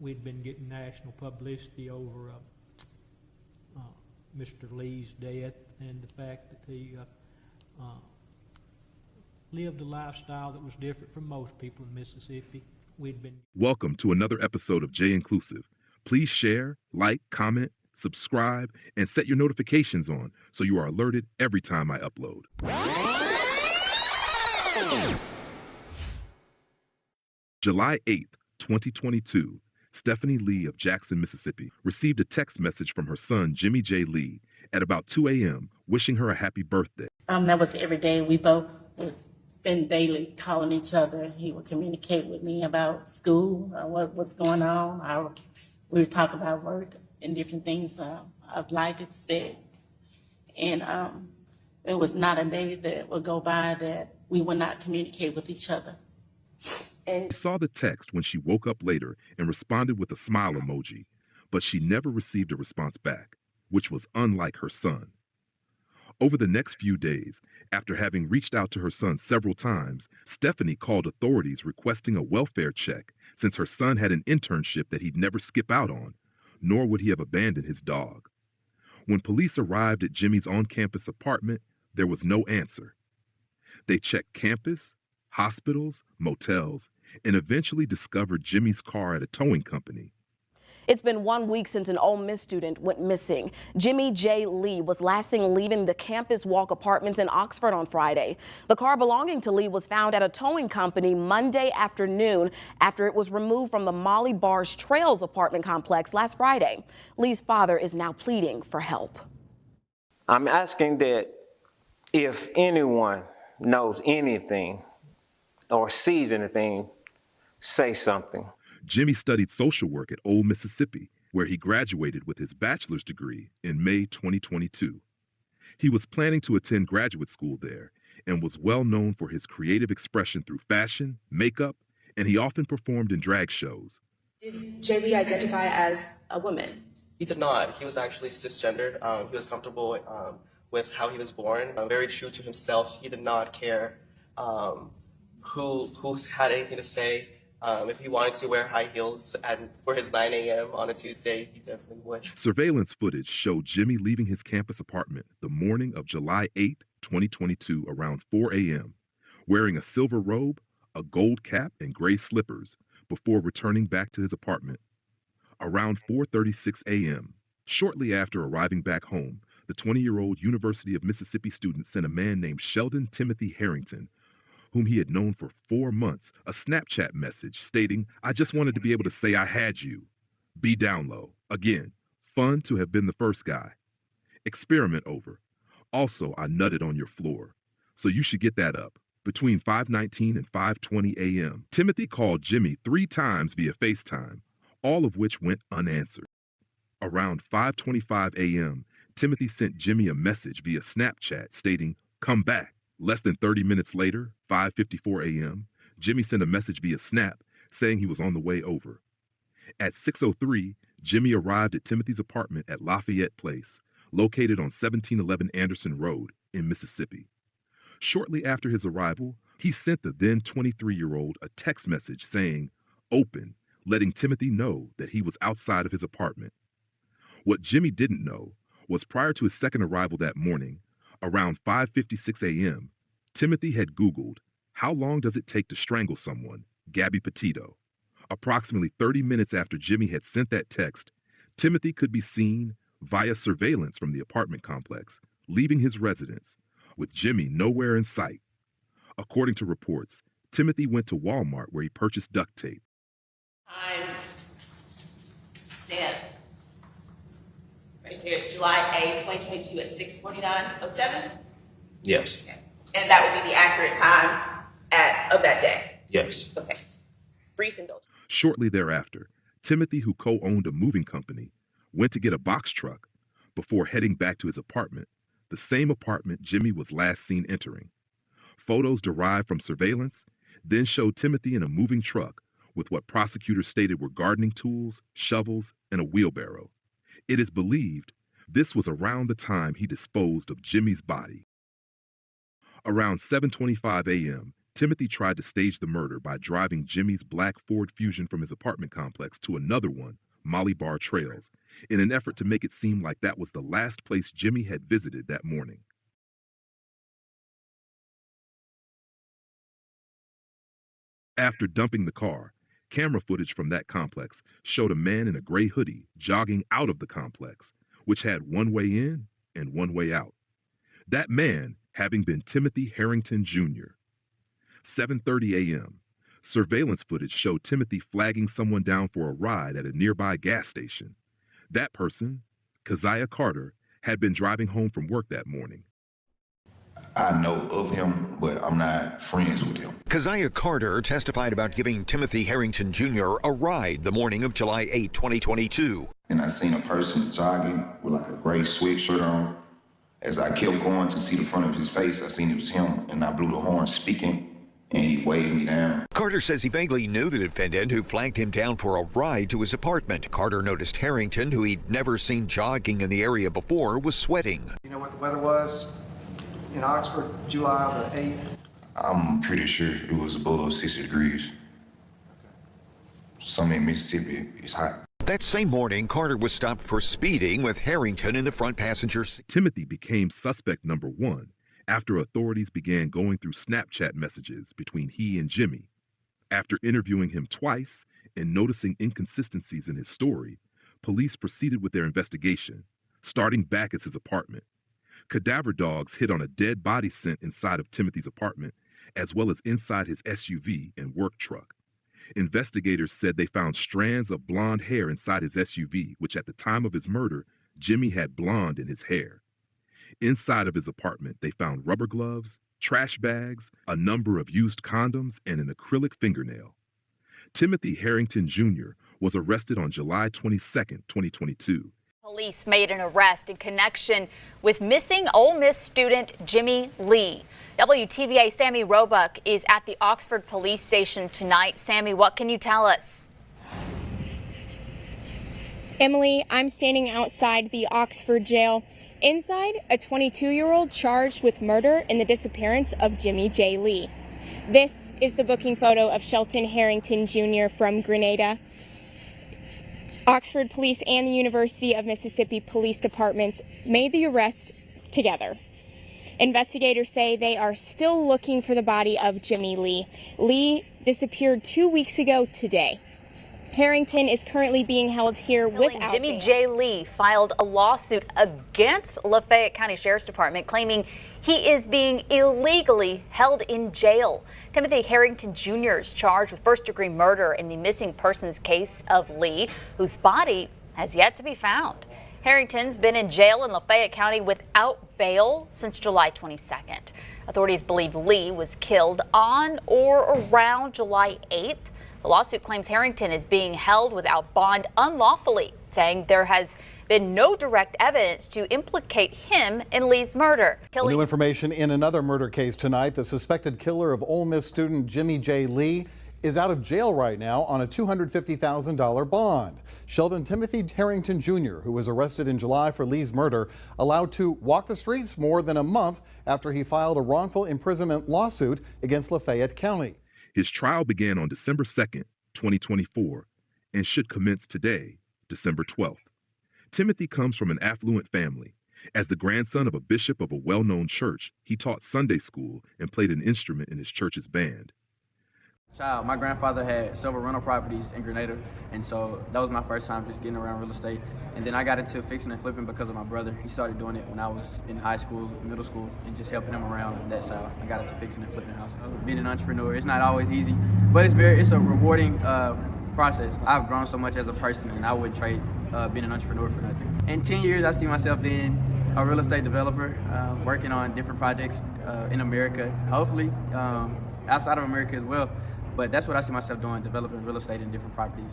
we'd been getting national publicity over Mr. Lee's death and the fact that he lived a lifestyle that was different from most people in Mississippi. Welcome to another episode of J Inclusive. Please share, like, comment, subscribe, and set your notifications on so you are alerted every time I upload. July 8th, 2022, Stephanie Lee of Jackson, Mississippi, received a text message from her son, Jimmie J. Lee, at about 2 a.m., wishing her a happy birthday. That was every day. We both been daily calling each other. He would communicate with me about school, what's going on. We would talk about work and different things of life instead. And it was not a day that would go by that we would not communicate with each other. And she saw the text when she woke up later and responded with a smile emoji, but she never received a response back, which was unlike her son. Over the next few days, after having reached out to her son several times, Stephanie called authorities requesting a welfare check since her son had an internship that he'd never skip out on, nor would he have abandoned his dog. When police arrived at Jimmie's on-campus apartment, there was no answer. They checked campus, hospitals, motels, and eventually discovered Jimmie's car at a towing company. It's been 1 week since an Ole Miss student went missing. Jimmie J. Lee was last seen leaving the Campus Walk apartments in Oxford on Friday. The car belonging to Lee was found at a towing company Monday afternoon after it was removed from the Molly Bars Trails apartment complex last Friday. Lee's father is now pleading for help. I'm asking that if anyone knows anything or sees anything, say something. Jimmie studied social work at Ole Mississippi, where he graduated with his bachelor's degree in May 2022. He was planning to attend graduate school there and was well known for his creative expression through fashion, makeup, and he often performed in drag shows. Did J. Lee identify as a woman? He did not. He was actually cisgendered. He was comfortable with how he was born, very true to himself. He did not care who had anything to say. If he wanted to wear high heels for his 9 a.m. on a Tuesday, he definitely would. Surveillance footage showed Jimmie leaving his campus apartment the morning of July 8, 2022, around 4 a.m., wearing a silver robe, a gold cap, and gray slippers before returning back to his apartment. Around 4:36 a.m., shortly after arriving back home, the 20-year-old University of Mississippi student sent a man named Sheldon Timothy Herrington, whom he had known for 4 months, a Snapchat message stating, "I just wanted to be able to say I had you. Be down low. Again, fun to have been the first guy. Experiment over. Also, I nutted on your floor. So you should get that up." Between 5:19 and 5:20 a.m., Timothy called Jimmie 3 times via FaceTime, all of which went unanswered. Around 5:25 a.m., Timothy sent Jimmie a message via Snapchat stating, "Come back." Less than 30 minutes later, 5:54 a.m., Jimmie sent a message via Snap saying he was on the way over. At 6:03, Jimmie arrived at Timothy's apartment at Lafayette Place, located on 1711 Anderson Road in Mississippi. Shortly after his arrival, he sent the then 23-year-old a text message saying, "Open," letting Timothy know that he was outside of his apartment. What Jimmie didn't know was prior to his second arrival that morning, around 5:56 a.m., Timothy had Googled, "How long does it take to strangle someone? Gabby Petito." Approximately 30 minutes after Jimmie had sent that text, Timothy could be seen via surveillance from the apartment complex, leaving his residence, with Jimmie nowhere in sight. According to reports, Timothy went to Walmart where he purchased duct tape. Stand. Right here, July 8th, 2022 at 6:49:07? Yes. Okay. And that would be the accurate time of that day? Yes. Okay. Brief indulgence. Shortly thereafter, Timothy, who co-owned a moving company, went to get a box truck before heading back to his apartment, the same apartment Jimmie was last seen entering. Photos derived from surveillance then showed Timothy in a moving truck with what prosecutors stated were gardening tools, shovels, and a wheelbarrow. It is believed this was around the time he disposed of Jimmie's body. Around 7:25 a.m., Timothy tried to stage the murder by driving Jimmie's black Ford Fusion from his apartment complex to another one, Molly Bar Trails, in an effort to make it seem like that was the last place Jimmie had visited that morning. After dumping the car, camera footage from that complex showed a man in a gray hoodie jogging out of the complex, which had one way in and one way out. That man having been Timothy Herrington Jr. 7:30 a.m. Surveillance footage showed Timothy flagging someone down for a ride at a nearby gas station. That person, Keziah Carter, had been driving home from work that morning. I know of him, but I'm not friends with him. Keziah Carter testified about giving Timothy Herrington Jr. a ride the morning of July 8, 2022. And I seen a person jogging with like a gray sweatshirt on. As I kept going to see the front of his face, I seen it was him, and I blew the horn speaking, and he waved me down. Carter says he vaguely knew the defendant, who flagged him down for a ride to his apartment. Carter noticed Herrington, who he'd never seen jogging in the area before, was sweating. You know what the weather was in Oxford, July the 8th? I'm pretty sure it was above 60 degrees. Some in Mississippi, it's hot. That same morning, Carter was stopped for speeding with Herrington in the front passenger seat. Timothy became suspect number one after authorities began going through Snapchat messages between he and Jimmie. After interviewing him twice and noticing inconsistencies in his story, police proceeded with their investigation, starting back at his apartment. Cadaver dogs hit on a dead body scent inside of Timothy's apartment, as well as inside his SUV and work truck. Investigators said they found strands of blonde hair inside his SUV, which at the time of his murder, Jimmie had blonde in his hair. Inside of his apartment, they found rubber gloves, trash bags, a number of used condoms, and an acrylic fingernail. Timothy Herrington Jr. was arrested on July 22, 2022. Police made an arrest in connection with missing Ole Miss student Jimmie Lee. WTVA Sammy Roebuck is at the Oxford Police Station tonight. Sammy, what can you tell us? Emily, I'm standing outside the Oxford jail. Inside, a 22-year-old charged with murder in the disappearance of Jimmie J. Lee. This is the booking photo of Sheldon Herrington Jr. from Grenada. Oxford Police and the University of Mississippi Police Departments made the arrest together. Investigators say they are still looking for the body of Jimmie Lee. Lee disappeared 2 weeks ago today. Herrington is currently being held here without Jimmie J. Lee filed a lawsuit against Lafayette County Sheriff's Department claiming he is being illegally held in jail. Timothy Herrington Jr. is charged with first-degree murder in the missing persons case of Lee, whose body has yet to be found. Herrington's been in jail in Lafayette County without bail since July 22nd. Authorities believe Lee was killed on or around July 8th. The lawsuit claims Herrington is being held without bond unlawfully, saying there has been no direct evidence to implicate him in Lee's murder. New information in another murder case tonight. The suspected killer of Ole Miss student Jimmie J. Lee is out of jail right now on a $250,000 bond. Sheldon Timothy Herrington Jr., who was arrested in July for Lee's murder, allowed to walk the streets more than a month after he filed a wrongful imprisonment lawsuit against Lafayette County. His trial began on December 2nd, 2024, and should commence today, December 12th. Timothy comes from an affluent family. As the grandson of a bishop of a well-known church, he taught Sunday school and played an instrument in his church's band. My grandfather had several rental properties in Grenada, and so that was my first time just getting around real estate. And then I got into fixing and flipping because of my brother. He started doing it when I was in high school, middle school, and just helping him around on that side. I got into fixing and flipping houses. Being an entrepreneur, it's not always easy, but it's a rewarding process. I've grown so much as a person, and I wouldn't trade being an entrepreneur for nothing. In 10 years, I see myself being a real estate developer, working on different projects in America, hopefully outside of America as well. But that's what I see myself doing, developing real estate in different properties.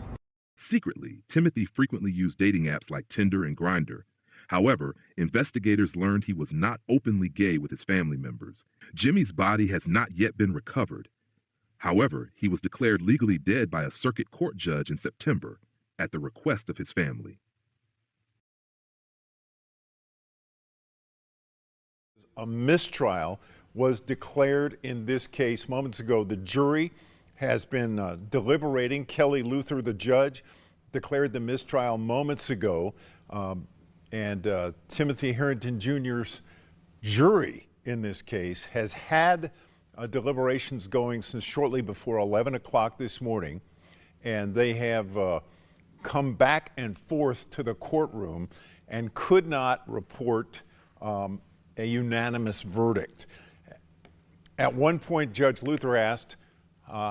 Secretly, Timothy frequently used dating apps like Tinder and Grindr. However, investigators learned he was not openly gay with his family members. Jimmie's body has not yet been recovered. However, he was declared legally dead by a circuit court judge in September at the request of his family. A mistrial was declared in this case moments ago. The jury has been deliberating. Kelly Luther, the judge, declared the mistrial moments ago. And Timothy Herrington Jr.'s jury in this case has had deliberations going since shortly before 11 o'clock this morning. And they have come back and forth to the courtroom and could not report a unanimous verdict. At one point, Judge Luther asked,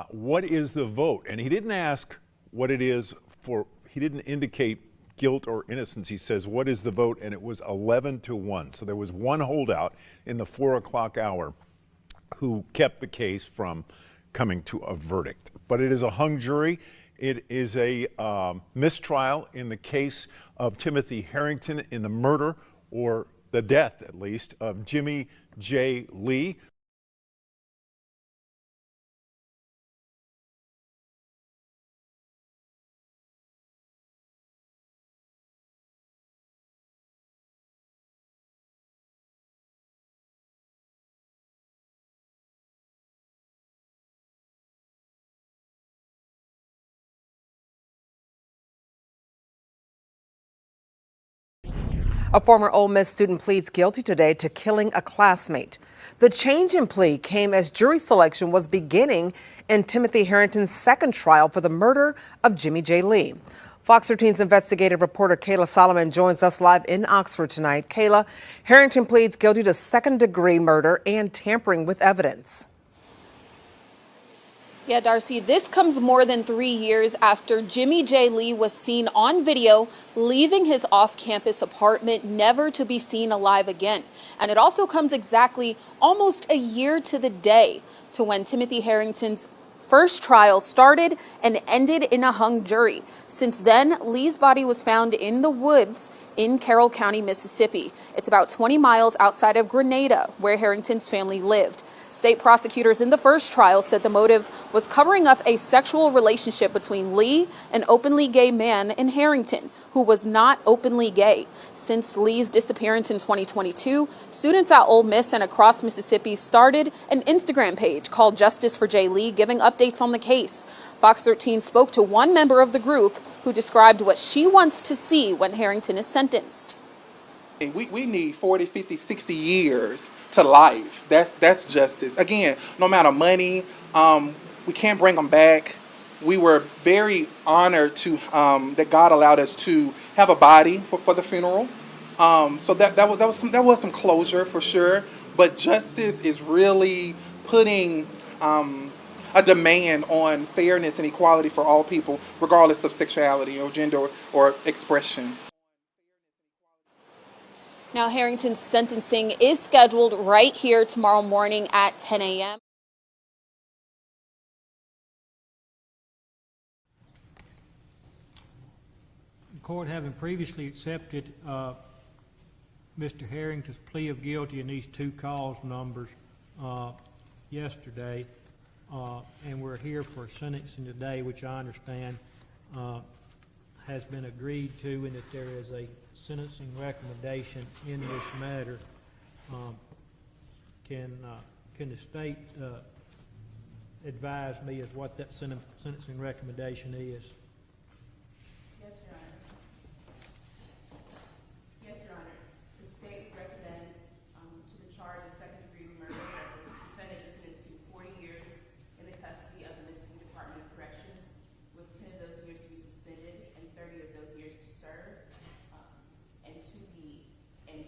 what is the vote? And he didn't ask what it is for, he didn't indicate guilt or innocence. He says, what is the vote? And it was 11-1. So there was one holdout in the 4 o'clock hour who kept the case from coming to a verdict. But it is a hung jury. It is a mistrial in the case of Timothy Herrington in the murder, or the death at least, of Jimmie J. Lee. A former Ole Miss student pleads guilty today to killing a classmate. The change in plea came as jury selection was beginning in Timothy Herrington's second trial for the murder of Jimmie J. Lee. Fox 13's investigative reporter Kayla Solomon joins us live in Oxford tonight. Kayla, Herrington pleads guilty to second-degree murder and tampering with evidence. Yeah, Darcy, this comes more than 3 years after Jimmie J. Lee was seen on video leaving his off-campus apartment, never to be seen alive again. And it also comes exactly almost a year to the day to when Timothy Herrington's first trial started and ended in a hung jury. Since then, Lee's body was found in the woods in Carroll County, Mississippi. It's about 20 miles outside of Grenada, where Herrington's family lived. State prosecutors in the first trial said the motive was covering up a sexual relationship between Lee, an openly gay man, and Herrington, who was not openly gay. Since Lee's disappearance in 2022, students at Ole Miss and across Mississippi started an Instagram page called Justice for J. Lee, giving updates on the case. Fox 13 spoke to one member of the group who described what she wants to see when Herrington is sentenced. We need 40, 50, 60 years to life. That's justice. Again, no amount of money, we can't bring them back. We were very honored to that God allowed us to have a body for the funeral. So that was some closure for sure. But justice is really putting a demand on fairness and equality for all people, regardless of sexuality or gender or expression. Now, Herrington's sentencing is scheduled right here tomorrow morning at 10 a.m. The court, having previously accepted Mr. Herrington's plea of guilty in these two cause numbers yesterday, and we're here for sentencing today, which I understand has been agreed to, and that there is a sentencing recommendation in this matter. Can the state advise me as what that sentencing recommendation is? Yes, Your Honor. Yes, Your Honor. The state recommends to the charge of second-degree murder that the defendant is sentenced to 40 years in the custody of the Mississippi Department of Corrections, with 10 of those years to be suspended and 30 of those years to serve, and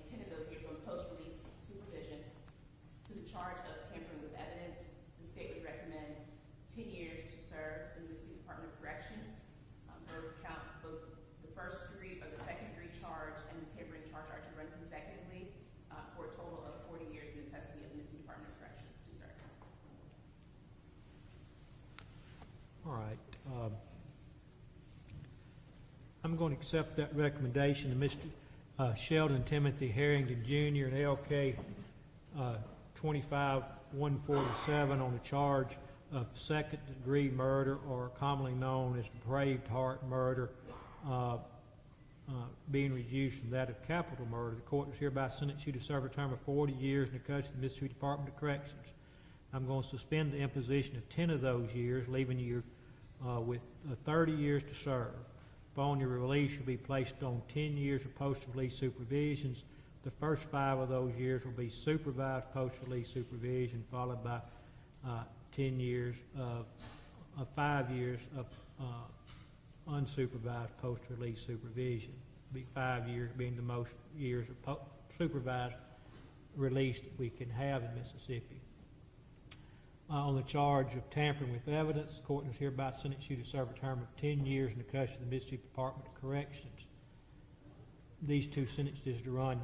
10 of those years on post-release supervision. To the charge of tampering with evidence, the state would recommend 10 years to serve in the Mississippi Department of Corrections. Both the first degree or the second degree charge and the tampering charge are to run consecutively for a total of 40 years in the custody of the Mississippi Department of Corrections to serve. All right. I'm going to accept that recommendation of Mr. Sheldon Timothy Herrington Jr. and LK 25-147 on the charge of second-degree murder, or commonly known as depraved heart murder, being reduced from that of capital murder, the court is hereby sentence you to serve a term of 40 years in the custody of the Mississippi Department of Corrections. I'm going to suspend the imposition of 10 of those years, leaving you with 30 years to serve. Upon your release, you'll be placed on 10 years of post-release supervisions. The first 5 of those years will be supervised post-release supervision, followed by 5 years of unsupervised post-release supervision. It'll be 5 years being the most years of supervised release that we can have in Mississippi. On the charge of tampering with evidence, the court is hereby sentence you to serve a term of 10 years in the custody of the Mississippi Department of Corrections. These 2 sentences to run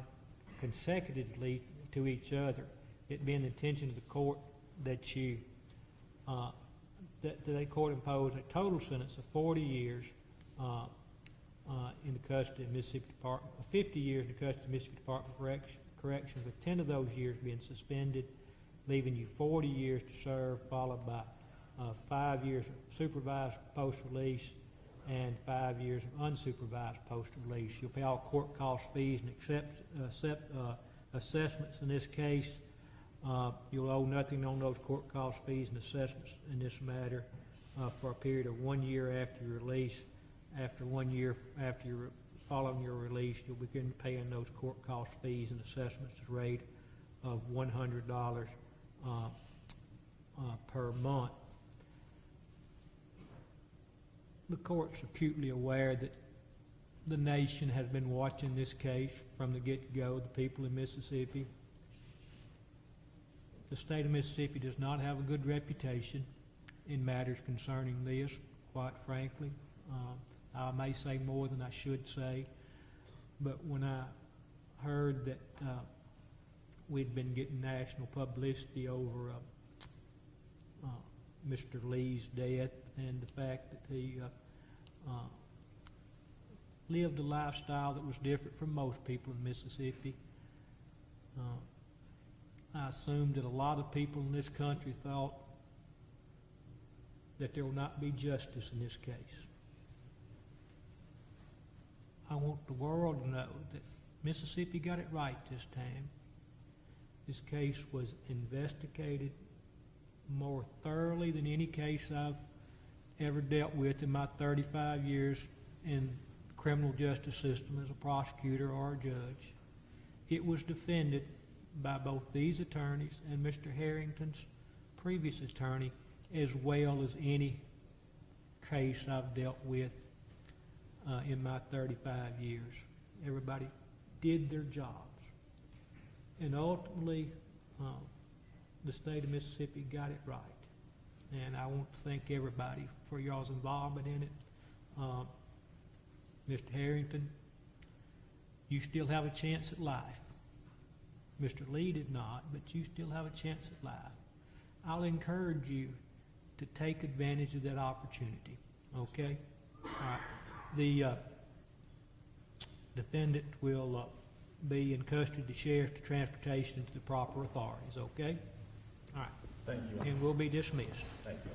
consecutively to each other. It being the intention of the court that the court impose a total sentence of 40 years in the custody of Mississippi Department, 50 years in the custody of Mississippi Department of Corrections, with 10 of those years being suspended, leaving you 40 years to serve, followed by 5 years of supervised post-release and 5 years of unsupervised post-release. You'll pay all court cost fees and accept assessments in this case. You'll owe nothing on those court cost fees and assessments in this matter for a period of 1 year after your release. After 1 year following your release, you'll begin paying those court cost fees and assessments at a rate of $100 per month. The court's acutely aware that the nation has been watching this case from the get-go, the people in Mississippi. The state of Mississippi does not have a good reputation in matters concerning this, quite frankly. I may say more than I should say, but when I heard that we'd been getting national publicity over Mr. Lee's death and the fact that he lived a lifestyle that was different from most people in Mississippi, I assumed that a lot of people in this country thought that there will not be justice in this case. I want the world to know that Mississippi got it right this time. This case was investigated more thoroughly than any case I've ever dealt with in my 35 years in the criminal justice system as a prosecutor or a judge. It was defended by both these attorneys and Mr. Herrington's previous attorney, as well as any case I've dealt with in my 35 years. Everybody did their jobs. And ultimately, the state of Mississippi got it right. And I want to thank everybody for y'all's involvement in it. Mr. Herrington, you still have a chance at life. Mr. Lee did not, but you still have a chance at life. I'll encourage you to take advantage of that opportunity, okay? All right. The defendant will be in custody of the sheriff to transportation to the proper authorities, okay? All right. Thank you. And we'll be dismissed. Thank you.